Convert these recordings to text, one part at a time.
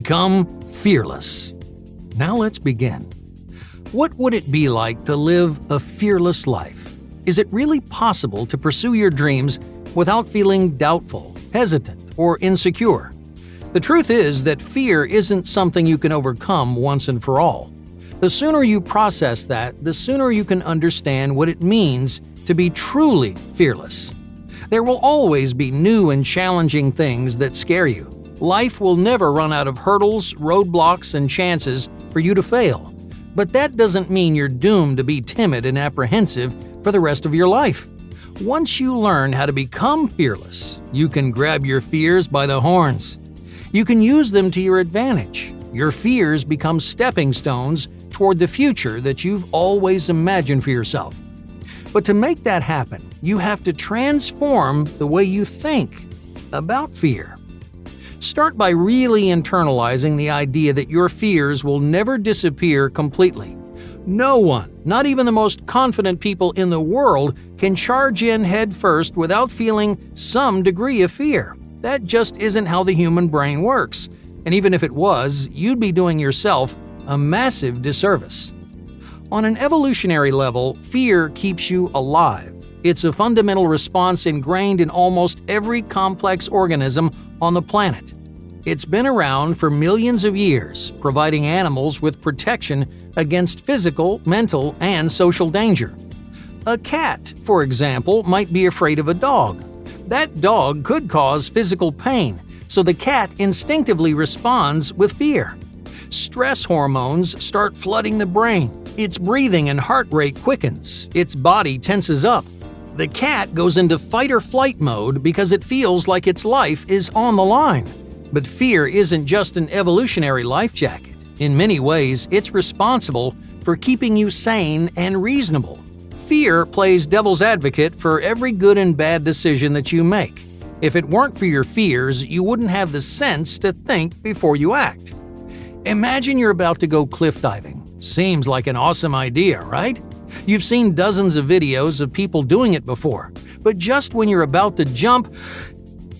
Become fearless. Now let's begin. What would it be like to live a fearless life? Is it really possible to pursue your dreams without feeling doubtful, hesitant, or insecure? The truth is that fear isn't something you can overcome once and for all. The sooner you process that, the sooner you can understand what it means to be truly fearless. There will always be new and challenging things that scare you. Life will never run out of hurdles, roadblocks, and chances for you to fail. But that doesn't mean you're doomed to be timid and apprehensive for the rest of your life. Once you learn how to become fearless, you can grab your fears by the horns. You can use them to your advantage. Your fears become stepping stones toward the future that you've always imagined for yourself. But to make that happen, you have to transform the way you think about fear. Start by really internalizing the idea that your fears will never disappear completely. No one, not even the most confident people in the world, can charge in head first without feeling some degree of fear. That just isn't how the human brain works. And even if it was, you'd be doing yourself a massive disservice. On an evolutionary level, fear keeps you alive. It's a fundamental response ingrained in almost every complex organism on the planet. It's been around for millions of years, providing animals with protection against physical, mental, and social danger. A cat, for example, might be afraid of a dog. That dog could cause physical pain, so the cat instinctively responds with fear. Stress hormones start flooding the brain. Its breathing and heart rate quickens. Its body tenses up. The cat goes into fight-or-flight mode because it feels like its life is on the line. But fear isn't just an evolutionary life jacket. In many ways, it's responsible for keeping you sane and reasonable. Fear plays devil's advocate for every good and bad decision that you make. If it weren't for your fears, you wouldn't have the sense to think before you act. Imagine you're about to go cliff diving. Seems like an awesome idea, right? You've seen dozens of videos of people doing it before, but just when you're about to jump,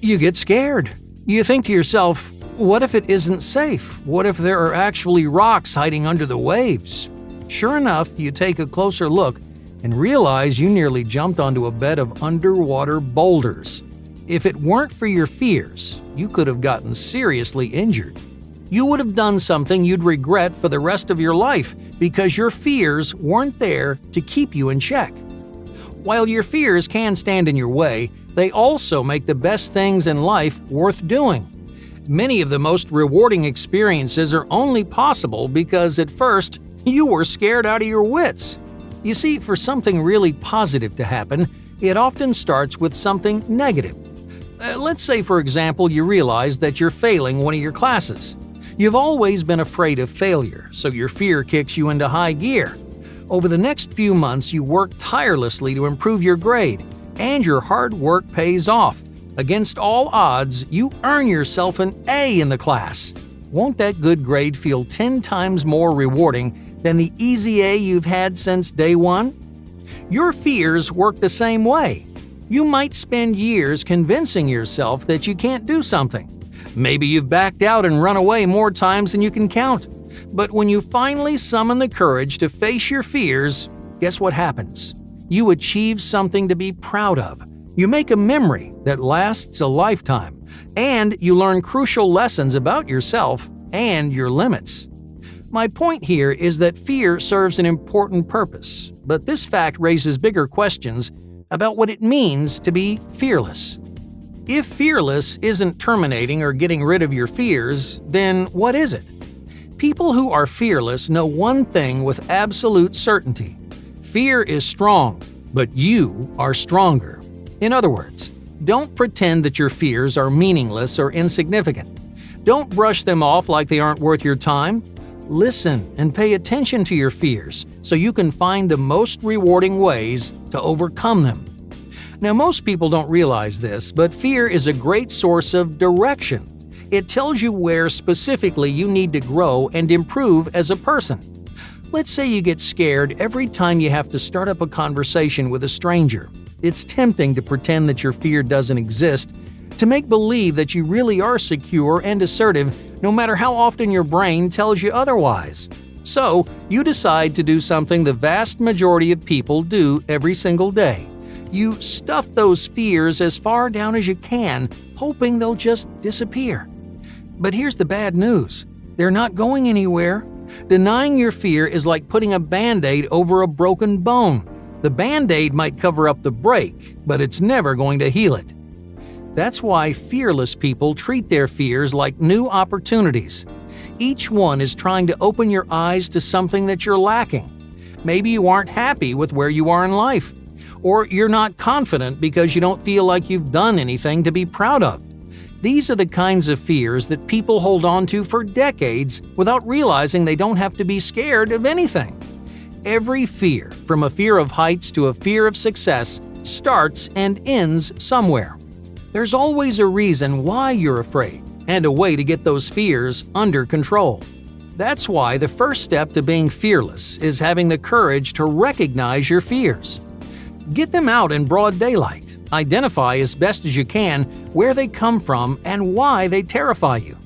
you get scared. You think to yourself, what if it isn't safe? What if there are actually rocks hiding under the waves? Sure enough, you take a closer look and realize you nearly jumped onto a bed of underwater boulders. If it weren't for your fears, you could have gotten seriously injured. You would have done something you'd regret for the rest of your life because your fears weren't there to keep you in check. While your fears can stand in your way, they also make the best things in life worth doing. Many of the most rewarding experiences are only possible because at first you were scared out of your wits. You see, for something really positive to happen, it often starts with something negative. Let's say, for example, you realize that you're failing one of your classes. You've always been afraid of failure, so your fear kicks you into high gear. Over the next few months, you work tirelessly to improve your grade, and your hard work pays off. Against all odds, you earn yourself an A in the class. Won't that good grade feel 10 times more rewarding than the easy A you've had since day one? Your fears work the same way. You might spend years convincing yourself that you can't do something. Maybe you've backed out and run away more times than you can count. But when you finally summon the courage to face your fears, guess what happens? You achieve something to be proud of. You make a memory that lasts a lifetime, and you learn crucial lessons about yourself and your limits. My point here is that fear serves an important purpose, but this fact raises bigger questions about what it means to be fearless. If fearless isn't terminating or getting rid of your fears, then what is it? People who are fearless know one thing with absolute certainty. Fear is strong, but you are stronger. In other words, don't pretend that your fears are meaningless or insignificant. Don't brush them off like they aren't worth your time. Listen and pay attention to your fears so you can find the most rewarding ways to overcome them. Now, most people don't realize this, but fear is a great source of direction. It tells you where specifically you need to grow and improve as a person. Let's say you get scared every time you have to start up a conversation with a stranger. It's tempting to pretend that your fear doesn't exist, to make believe that you really are secure and assertive no matter how often your brain tells you otherwise. So, you decide to do something the vast majority of people do every single day. You stuff those fears as far down as you can, hoping they'll just disappear. But here's the bad news. They're not going anywhere. Denying your fear is like putting a Band-Aid over a broken bone. The Band-Aid might cover up the break, but it's never going to heal it. That's why fearless people treat their fears like new opportunities. Each one is trying to open your eyes to something that you're lacking. Maybe you aren't happy with where you are in life, or you're not confident because you don't feel like you've done anything to be proud of. These are the kinds of fears that people hold on to for decades without realizing they don't have to be scared of anything. Every fear, from a fear of heights to a fear of success, starts and ends somewhere. There's always a reason why you're afraid and a way to get those fears under control. That's why the first step to being fearless is having the courage to recognize your fears. Get them out in broad daylight. Identify as best as you can where they come from and why they terrify you.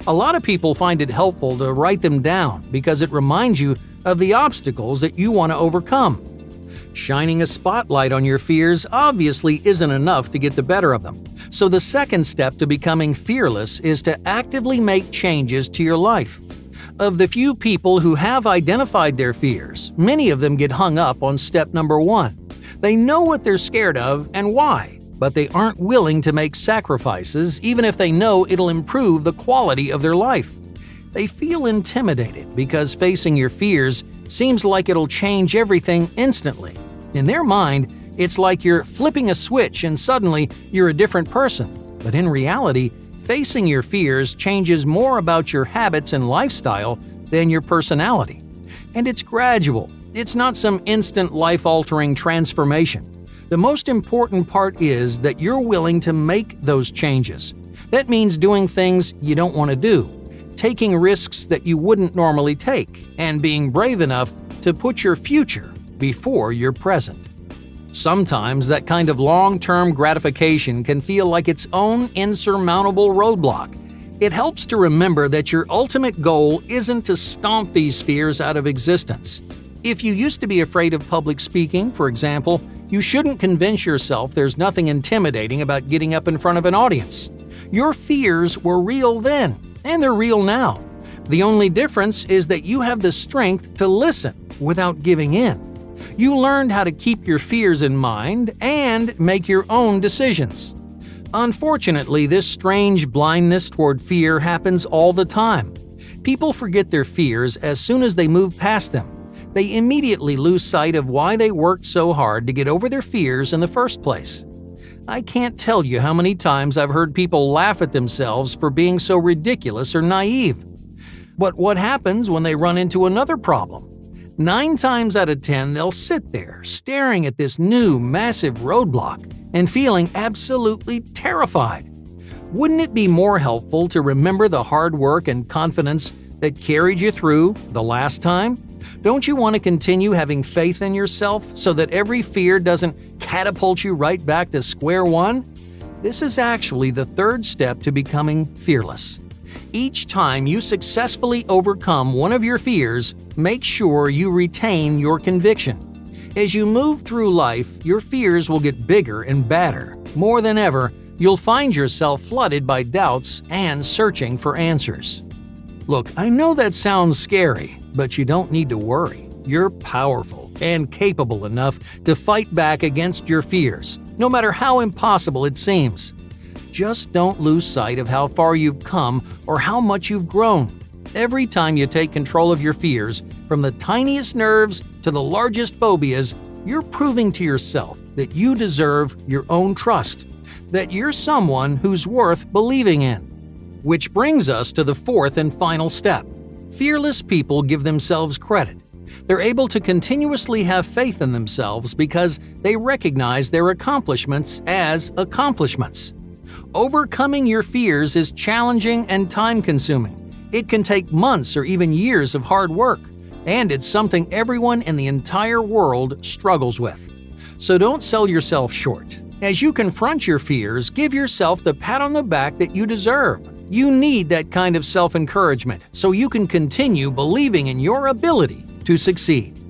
A lot of people find it helpful to write them down because it reminds you of the obstacles that you want to overcome. Shining a spotlight on your fears obviously isn't enough to get the better of them. So the second step to becoming fearless is to actively make changes to your life. Of the few people who have identified their fears, many of them get hung up on step number 1. They know what they're scared of and why, but they aren't willing to make sacrifices even if they know it'll improve the quality of their life. They feel intimidated because facing your fears seems like it'll change everything instantly. In their mind, it's like you're flipping a switch and suddenly you're a different person. But in reality, facing your fears changes more about your habits and lifestyle than your personality. And it's gradual. It's not some instant life-altering transformation. The most important part is that you're willing to make those changes. That means doing things you don't want to do, taking risks that you wouldn't normally take, and being brave enough to put your future before your present. Sometimes that kind of long-term gratification can feel like its own insurmountable roadblock. It helps to remember that your ultimate goal isn't to stomp these fears out of existence. If you used to be afraid of public speaking, for example, you shouldn't convince yourself there's nothing intimidating about getting up in front of an audience. Your fears were real then, and they're real now. The only difference is that you have the strength to listen without giving in. You learned how to keep your fears in mind and make your own decisions. Unfortunately, this strange blindness toward fear happens all the time. People forget their fears as soon as they move past them. They immediately lose sight of why they worked so hard to get over their fears in the first place. I can't tell you how many times I've heard people laugh at themselves for being so ridiculous or naive. But what happens when they run into another problem? 9 times out of 10, they'll sit there staring at this new, massive roadblock and feeling absolutely terrified. Wouldn't it be more helpful to remember the hard work and confidence that carried you through the last time? Don't you want to continue having faith in yourself so that every fear doesn't catapult you right back to square one? This is actually the third step to becoming fearless. Each time you successfully overcome one of your fears, make sure you retain your conviction. As you move through life, your fears will get bigger and badder. More than ever, you'll find yourself flooded by doubts and searching for answers. Look, I know that sounds scary, but you don't need to worry. You're powerful and capable enough to fight back against your fears, no matter how impossible it seems. Just don't lose sight of how far you've come or how much you've grown. Every time you take control of your fears, from the tiniest nerves to the largest phobias, you're proving to yourself that you deserve your own trust, that you're someone who's worth believing in. Which brings us to the fourth and final step. Fearless people give themselves credit. They're able to continuously have faith in themselves because they recognize their accomplishments as accomplishments. Overcoming your fears is challenging and time-consuming. It can take months or even years of hard work, and it's something everyone in the entire world struggles with. So don't sell yourself short. As you confront your fears, give yourself the pat on the back that you deserve. You need that kind of self-encouragement so you can continue believing in your ability to succeed.